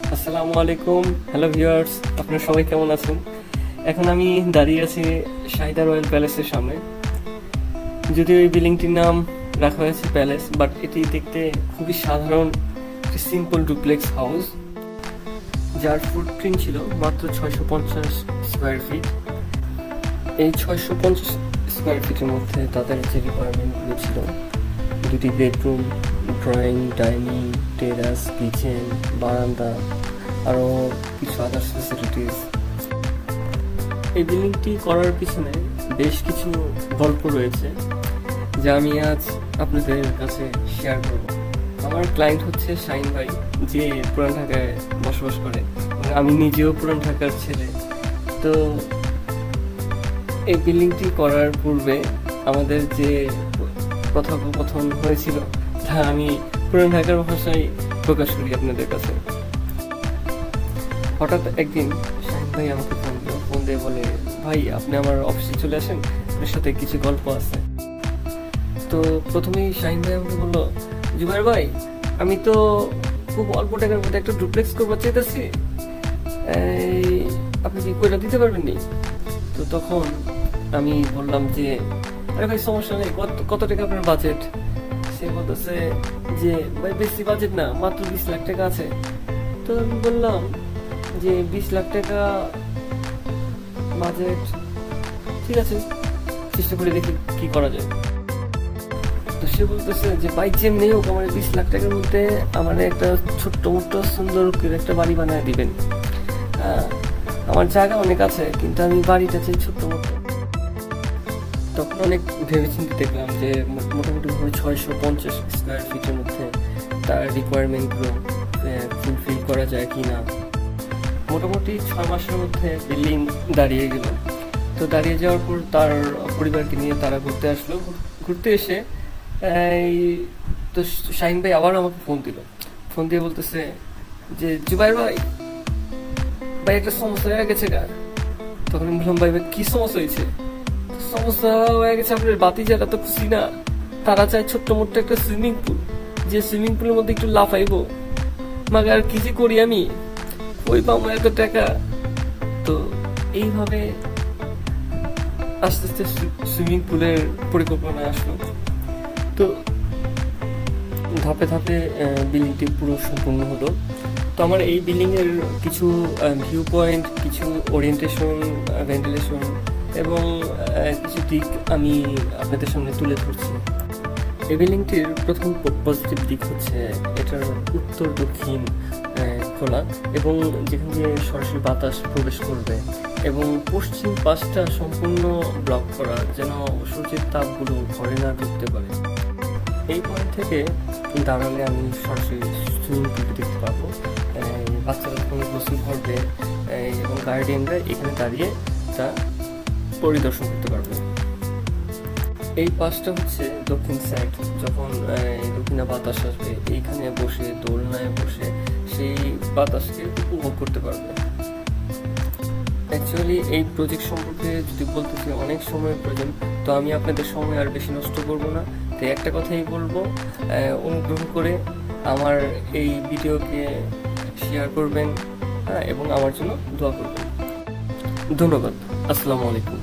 আসসালামু আলাইকুম, hello viewers, আপনারা সবাই কেমন আছেন? এখন আমি দাঁড়িয়ে আছি শাহিদা রয়্যাল প্যালেসের সামনে। যদিও এই বিল্ডিংটির নাম রাখা হয়েছে প্যালেস, বাট এটি দেখতে খুবই সাধারণ একটি সিম্পল ডুপ্লেক্স হাউস, যার ফুটপ্রিন্ট ছিল মাত্র 650 স্কোয়ার ফিট। এই 650 স্কোয়ার ফিটের মধ্যে তাদের যে রিকোয়ারমেন্টগুলো ছিল, দুটি বেডরুম, ড্রয়িং, ডাইনিং, টেরাস, কিচেন, বারান্দা, আরও কিছু আদার্স ফ্যাসিলিটিস। এই বিল্ডিংটি করার পিছনে বেশ কিছু গল্প রয়েছে, যা আমি আজ আপনাদের কাছে শেয়ার করব। আমার ক্লায়েন্ট হচ্ছে শাহিন ভাই, যে পুরান ঢাকায় বসবাস করে। আমি নিজেও পুরান ঢাকার ছেলে। তো এই বিল্ডিংটি করার পূর্বে আমাদের যে কথোপকথন হয়েছিল, তা আমি পুরান ঢাকার ভাষায় প্রকাশ করি আপনাদের কাছে। হঠাৎ একদিন শাহিন ভাই আমাকে ফোন দিয়ে বলে, ভাই আপনি আমার অফিসে চলে আসেন, আপনার সাথে কিছু গল্প আছে। তো প্রথমেই শাহিন ভাই আমাকে বললো, জুবাইর ভাই, আমি তো খুব অল্প টাকার মধ্যে একটা ডুপ্লেক্স করবার চাইতেছি, আপনি কি কইরা দিতে পারবেন নি? তো তখন আমি বললাম যে, আরে ভাই সমস্যা নেই, কত টাকা আপনার বাজেট? সে বলতেছে যে, ভাই বেশি বাজেট না, মাত্র 20 লাখ টাকা আছে। তো আমি বললাম যে 20 লাখ টাকা বাজেট, ঠিক আছে, চেষ্টা করে দেখি কি করা যায়। তো সে বলতেছে যে, ভাই যেমনি হোক আমার 20 লাখ টাকার মধ্যে আমার একটা ছোট্ট মোট্ট সুন্দর করে একটা বাড়ি বানায় দিবেন। আমার জায়গা অনেক আছে, কিন্তু আমি বাড়িটা চাই ছোট্ট মোট্ট। তখন অনেক ভেবেচিন্তে দেখলাম যে মোটামুটি 650 স্কোয়ার ফিটের মধ্যে তার রিকোয়ারমেন্টগুলো ফুলফিল করা যায় কি না। মোটামুটি 6 মাসের মধ্যে বিল্ডিং দাঁড়িয়ে গেল। তো দাঁড়িয়ে যাওয়ার পর তার পরিবারকে নিয়ে তারা ঘুরতে আসলো। ঘুরতে এসে তো শাহিন ভাই আবার আমাকে ফোন দিয়ে বলতেছে যে, জুবাইর ভাই, একটা সমস্যা হয়ে গেছে গা। তখন আমি বললাম, ভাই কি সমস্যা হয়েছে? সমস্যা হয়ে গেছে, আপনার বাতি যারা তো খুশি না, তারা চায় ছোট্ট মোট্ট একটা সুইমিং পুল, যে সুইমিং পুলের মধ্যে একটু লাফাইবো। মাকে আর কি যে করি আমি, ওই পাবো এত টাকা। তো এইভাবে আস্তে আস্তে সুইমিং পুলের পরিকল্পনা আসলো। তো ধাপে ধাপে বিল্ডিংটি পুরো সম্পূর্ণ হলো। তো আমার এই বিল্ডিং এর কিছু ভিউ পয়েন্ট, কিছু ওরিয়েন্টেশন, ভেন্টিলেশন এবং কিছু দিক আমি আপনাদের সামনে তুলে ধরছি। এই বিল্ডিংটির প্রথম পজিটিভ দিক হচ্ছে এটার উত্তর দক্ষিণ খোলা, এবং যেখান দিয়ে সরাসরি বাতাস প্রবেশ করবে, এবং পশ্চিম পাশটা সম্পূর্ণ ব্লক করা, যেন সূর্যের তাপগুলো ঘরে না ঢুকতে পারে। এই পয়েন্ট থেকে দাঁড়ালে আমি সরাসরি সুইমিং পুলটি দেখতে পাবো। বাচ্চারা যখন গোসল করবে এবং গার্ডিয়ানরা এখানে দাঁড়িয়ে তা পরিদর্শন করতে পারবে। এই পাশটা হচ্ছে দক্ষিণ সাইড। যখন দক্ষিণা বাতাস আসবে, এইখানে বসে দোলনায় বসে সেই বাতাসকে উপভোগ করতে পারবে। অ্যাকচুয়ালি এই প্রজেক্ট সম্পর্কে যদি বলতেছি অনেক সময়ের প্রয়োজন, তো আমি আপনাদের সময় আর বেশি নষ্ট করব না। তো একটা কথাই বলবো, অনুগ্রহ করে আমার এই ভিডিওকে শেয়ার করবেন, এবং আমার জন্য দোয়া করবেন। ধন্যবাদ। আসসালামু আলাইকুম।